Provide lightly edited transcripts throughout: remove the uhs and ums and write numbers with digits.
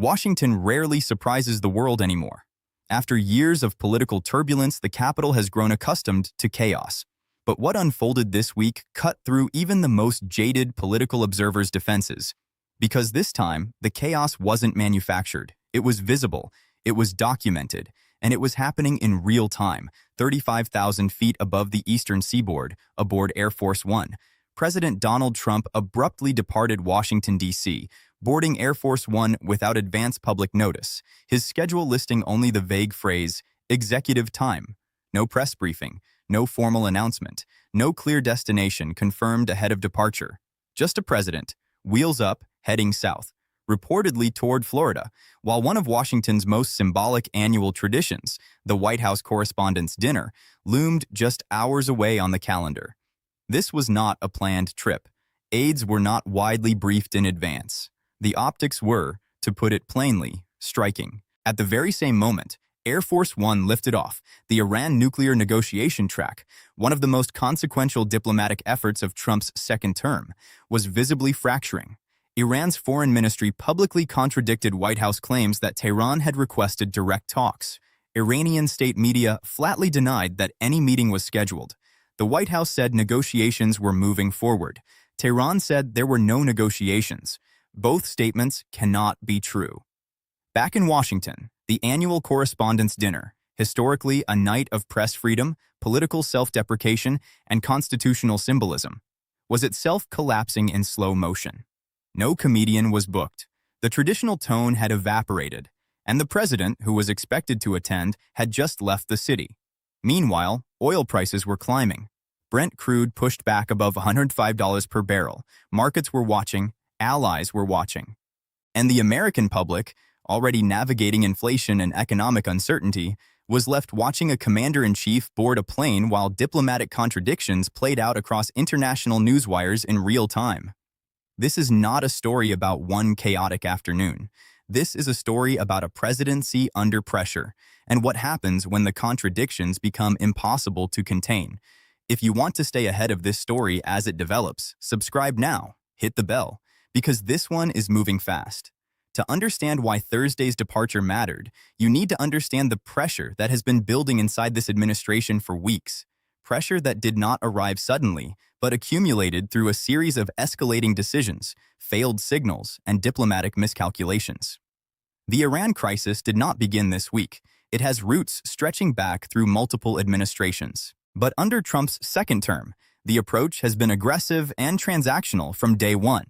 Washington rarely surprises the world anymore. After years of political turbulence, the capital has grown accustomed to chaos. But what unfolded this week cut through even the most jaded political observers' defenses. Because this time, the chaos wasn't manufactured. It was visible, it was documented, and it was happening in real time, 35,000 feet above the eastern seaboard, aboard Air Force One. President Donald Trump abruptly departed Washington, D.C., boarding Air Force One without advance public notice, his schedule listing only the vague phrase, executive time. No press briefing, no formal announcement, no clear destination confirmed ahead of departure. Just a president, wheels up, heading south, reportedly toward Florida, while one of Washington's most symbolic annual traditions, the White House Correspondents' Dinner, loomed just hours away on the calendar. This was not a planned trip. Aides were not widely briefed in advance. The optics were, to put it plainly, striking. At the very same moment, Air Force One lifted off, the Iran nuclear negotiation track, one of the most consequential diplomatic efforts of Trump's second term, was visibly fracturing. Iran's foreign ministry publicly contradicted White House claims that Tehran had requested direct talks. Iranian state media flatly denied that any meeting was scheduled. The White House said negotiations were moving forward. Tehran said there were no negotiations. Both statements cannot be true. Back in Washington, the annual Correspondents' Dinner, historically a night of press freedom, political self-deprecation, and constitutional symbolism, was itself collapsing in slow motion. No comedian was booked. The traditional tone had evaporated, and the president, who was expected to attend, had just left the city. Meanwhile, oil prices were climbing. Brent crude pushed back above $105 per barrel. Markets were watching, allies were watching. And the American public, already navigating inflation and economic uncertainty, was left watching a commander-in-chief board a plane while diplomatic contradictions played out across international newswires in real time. This is not a story about one chaotic afternoon. This is a story about a presidency under pressure and what happens when the contradictions become impossible to contain. If you want to stay ahead of this story as it develops, subscribe now, hit the bell, because this one is moving fast. To understand why Thursday's departure mattered, you need to understand the pressure that has been building inside this administration for weeks. Pressure that did not arrive suddenly, but accumulated through a series of escalating decisions, failed signals, and diplomatic miscalculations. The Iran crisis did not begin this week. It has roots stretching back through multiple administrations. But under Trump's second term, the approach has been aggressive and transactional from day one.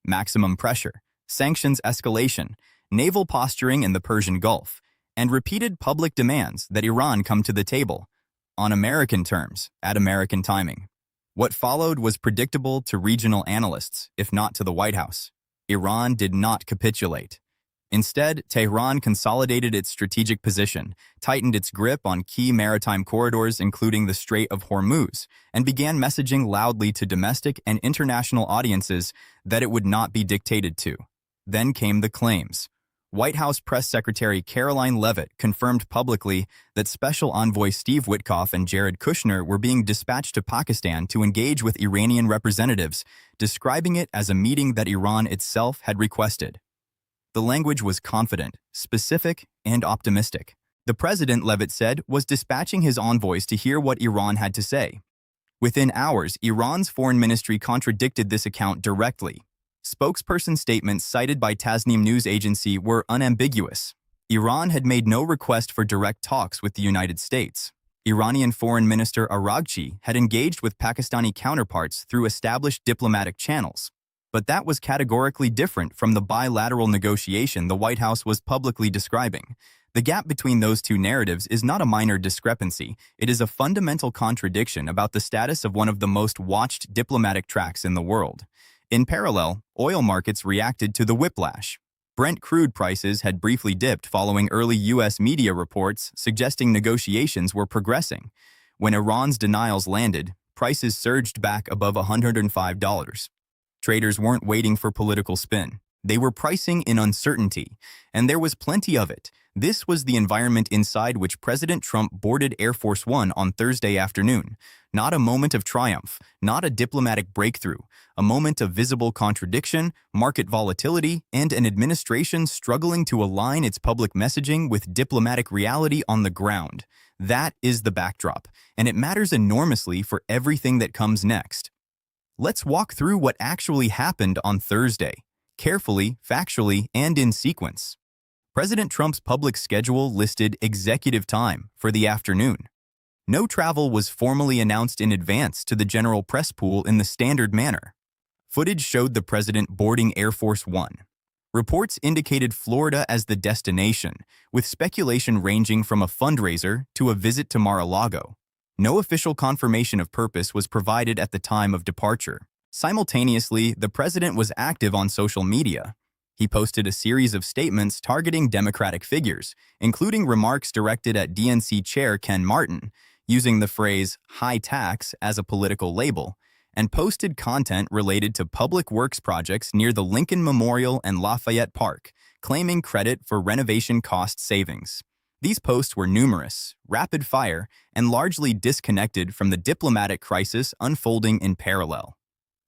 Maximum pressure, sanctions escalation, naval posturing in the Persian Gulf, and repeated public demands that Iran come to the table, on American terms, at American timing. What followed was predictable to regional analysts, if not to the White House. Iran did not capitulate. Instead, Tehran consolidated its strategic position, tightened its grip on key maritime corridors including the Strait of Hormuz, and began messaging loudly to domestic and international audiences that it would not be dictated to. Then came the claims. White House Press Secretary Caroline Leavitt confirmed publicly that Special Envoy Steve Witkoff and Jared Kushner were being dispatched to Pakistan to engage with Iranian representatives, describing it as a meeting that Iran itself had requested. The language was confident, specific, and optimistic. The president, Leavitt said, was dispatching his envoys to hear what Iran had to say. Within hours, Iran's foreign ministry contradicted this account directly. Spokesperson statements cited by Tasnim news agency were unambiguous. Iran had made no request for direct talks with the United States. Iranian Foreign Minister Araghchi had engaged with Pakistani counterparts through established diplomatic channels. But that was categorically different from the bilateral negotiation the White House was publicly describing. The gap between those two narratives is not a minor discrepancy. It is a fundamental contradiction about the status of one of the most watched diplomatic tracks in the world. In parallel, oil markets reacted to the whiplash. Brent crude prices had briefly dipped following early U.S. media reports suggesting negotiations were progressing. When Iran's denials landed, prices surged back above $105. Traders weren't waiting for political spin. They were pricing in uncertainty, and there was plenty of it. This was the environment inside which President Trump boarded Air Force One on Thursday afternoon. Not a moment of triumph, not a diplomatic breakthrough, a moment of visible contradiction, market volatility, and an administration struggling to align its public messaging with diplomatic reality on the ground. That is the backdrop, and it matters enormously for everything that comes next. Let's walk through what actually happened on Thursday, carefully, factually, and in sequence. President Trump's public schedule listed executive time for the afternoon. No travel was formally announced in advance to the general press pool in the standard manner. Footage showed the president boarding Air Force One. Reports indicated Florida as the destination, with speculation ranging from a fundraiser to a visit to Mar-a-Lago. No official confirmation of purpose was provided at the time of departure. Simultaneously, the president was active on social media. He posted a series of statements targeting Democratic figures, including remarks directed at DNC Chair Ken Martin, using the phrase high tax as a political label, and posted content related to public works projects near the Lincoln Memorial and Lafayette Park, claiming credit for renovation cost savings. These posts were numerous, rapid-fire, and largely disconnected from the diplomatic crisis unfolding in parallel.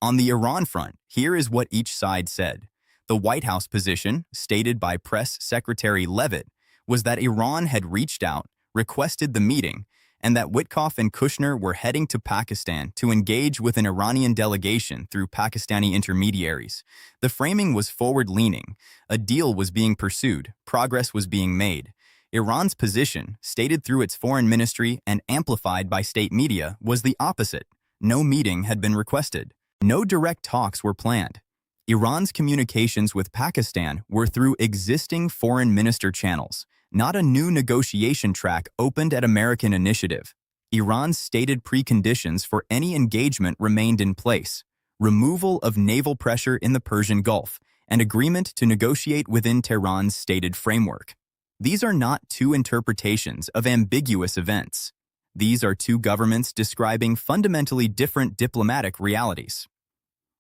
On the Iran front, here is what each side said. The White House position, stated by Press Secretary Leavitt, was that Iran had reached out, requested the meeting, and that Witkoff and Kushner were heading to Pakistan to engage with an Iranian delegation through Pakistani intermediaries. The framing was forward-leaning. A deal was being pursued. Progress was being made. Iran's position, stated through its foreign ministry and amplified by state media, was the opposite. No meeting had been requested. No direct talks were planned. Iran's communications with Pakistan were through existing foreign minister channels, not a new negotiation track opened at American initiative. Iran's stated preconditions for any engagement remained in place: removal of naval pressure in the Persian Gulf, and agreement to negotiate within Tehran's stated framework. These are not two interpretations of ambiguous events. These are two governments describing fundamentally different diplomatic realities.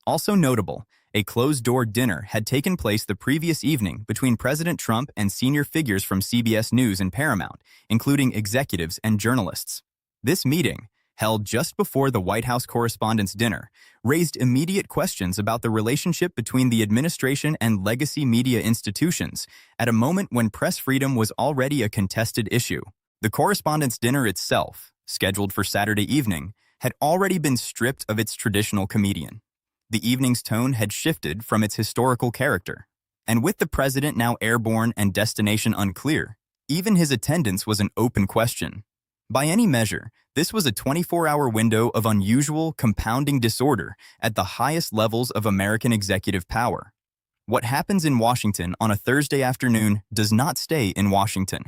Also notable, a closed-door dinner had taken place the previous evening between President Trump and senior figures from CBS News and Paramount, including executives and journalists. This meeting, held just before the White House Correspondents' Dinner, raised immediate questions about the relationship between the administration and legacy media institutions at a moment when press freedom was already a contested issue. The Correspondents' Dinner itself, scheduled for Saturday evening, had already been stripped of its traditional comedian. The evening's tone had shifted from its historical character. And with the president now airborne and destination unclear, even his attendance was an open question. By any measure, this was a 24-hour window of unusual, compounding disorder at the highest levels of American executive power. What happens in Washington on a Thursday afternoon does not stay in Washington.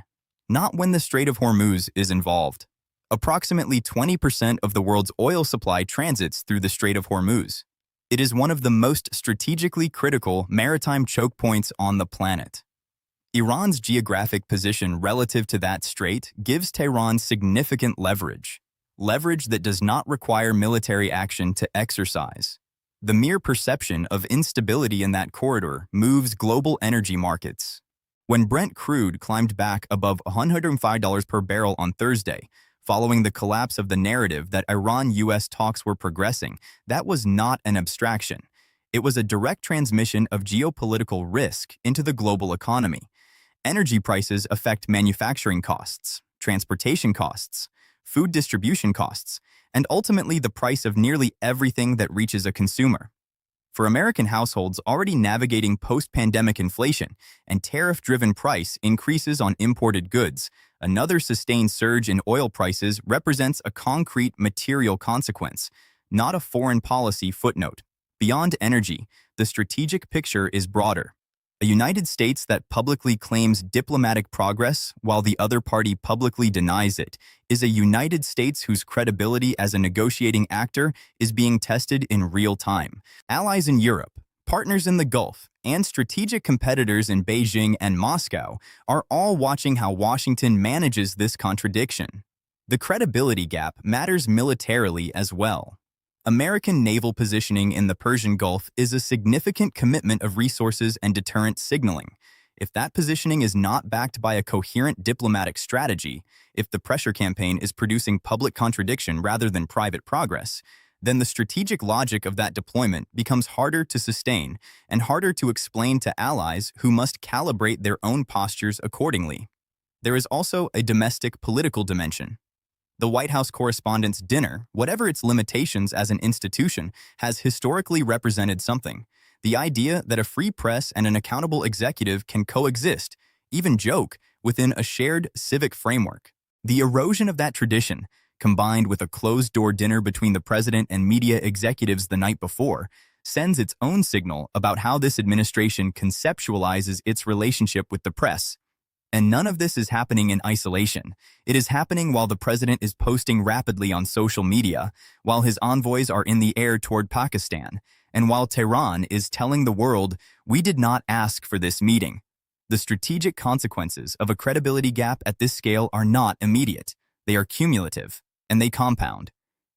Not when the Strait of Hormuz is involved. Approximately 20% of the world's oil supply transits through the Strait of Hormuz. It is one of the most strategically critical maritime choke points on the planet. Iran's geographic position relative to that strait gives Tehran significant leverage that does not require military action to exercise. The mere perception of instability in that corridor moves global energy markets. When Brent crude climbed back above $105 per barrel on Thursday, following the collapse of the narrative that Iran-US talks were progressing, that was not an abstraction. It was a direct transmission of geopolitical risk into the global economy. Energy prices affect manufacturing costs, transportation costs, food distribution costs, and ultimately the price of nearly everything that reaches a consumer. For American households already navigating post-pandemic inflation and tariff-driven price increases on imported goods, another sustained surge in oil prices represents a concrete material consequence, not a foreign policy footnote. Beyond energy, the strategic picture is broader. A United States that publicly claims diplomatic progress while the other party publicly denies it is a United States whose credibility as a negotiating actor is being tested in real time. Allies in Europe, partners in the Gulf, and strategic competitors in Beijing and Moscow are all watching how Washington manages this contradiction. The credibility gap matters militarily as well. American naval positioning in the Persian Gulf is a significant commitment of resources and deterrent signaling. If that positioning is not backed by a coherent diplomatic strategy, if the pressure campaign is producing public contradiction rather than private progress, then the strategic logic of that deployment becomes harder to sustain and harder to explain to allies who must calibrate their own postures accordingly. There is also a domestic political dimension. The White House Correspondents' Dinner, whatever its limitations as an institution, has historically represented something. The idea that a free press and an accountable executive can coexist, even joke, within a shared civic framework. The erosion of that tradition, combined with a closed-door dinner between the president and media executives the night before, sends its own signal about how this administration conceptualizes its relationship with the press. And none of this is happening in isolation. It is happening while the president is posting rapidly on social media, while his envoys are in the air toward Pakistan, and while Tehran is telling the world, "We did not ask for this meeting." The strategic consequences of a credibility gap at this scale are not immediate. They are cumulative, and they compound.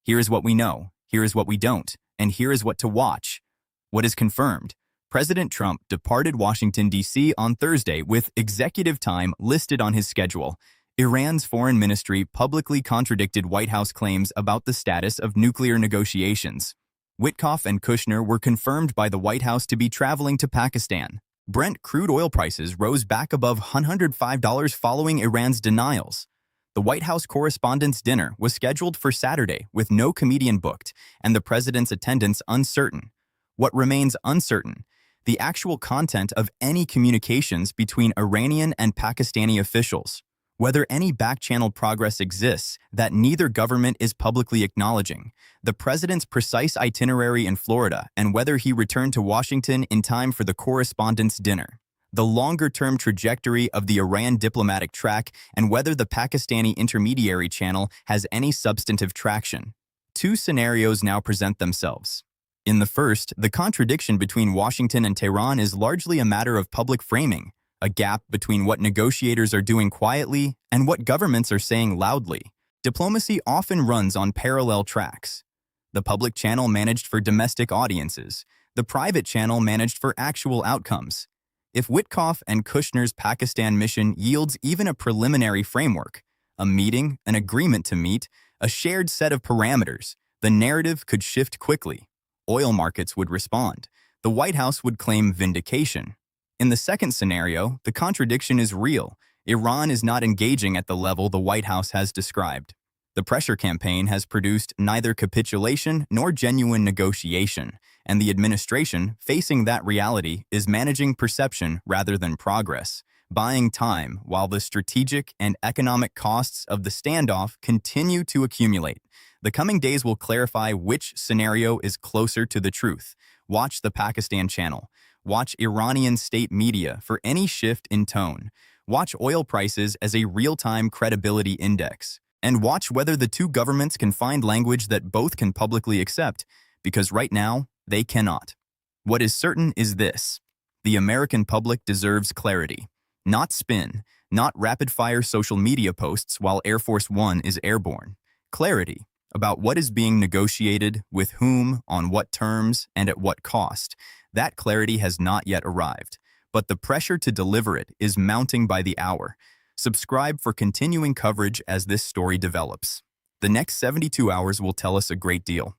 Here is what we know, here is what we don't, and here is what to watch. What is confirmed? President Trump departed Washington, D.C. on Thursday with executive time listed on his schedule. Iran's foreign ministry publicly contradicted White House claims about the status of nuclear negotiations. Witkoff and Kushner were confirmed by the White House to be traveling to Pakistan. Brent crude oil prices rose back above $105 following Iran's denials. The White House Correspondents' Dinner was scheduled for Saturday with no comedian booked and the president's attendance uncertain. What remains uncertain? The actual content of any communications between Iranian and Pakistani officials, whether any back-channel progress exists that neither government is publicly acknowledging, the president's precise itinerary in Florida, and whether he returned to Washington in time for the Correspondents' Dinner, the longer-term trajectory of the Iran diplomatic track, and whether the Pakistani intermediary channel has any substantive traction. Two scenarios now present themselves. In the first, the contradiction between Washington and Tehran is largely a matter of public framing, a gap between what negotiators are doing quietly and what governments are saying loudly. Diplomacy often runs on parallel tracks. The public channel managed for domestic audiences, the private channel managed for actual outcomes. If Witkoff and Kushner's Pakistan mission yields even a preliminary framework, a meeting, an agreement to meet, a shared set of parameters, the narrative could shift quickly. Oil markets would respond. The White House would claim vindication. In the second scenario, the contradiction is real. Iran is not engaging at the level the White House has described. The pressure campaign has produced neither capitulation nor genuine negotiation, and the administration, facing that reality, is managing perception rather than progress, buying time while the strategic and economic costs of the standoff continue to accumulate. The coming days will clarify which scenario is closer to the truth. Watch the Pakistan channel. Watch Iranian state media for any shift in tone. Watch oil prices as a real-time credibility index. And watch whether the two governments can find language that both can publicly accept, because right now, they cannot. What is certain is this: the American public deserves clarity. Not spin, not rapid-fire social media posts while Air Force One is airborne. Clarity about what is being negotiated, with whom, on what terms, and at what cost. That clarity has not yet arrived, but the pressure to deliver it is mounting by the hour. Subscribe for continuing coverage as this story develops. The next 72 hours will tell us a great deal.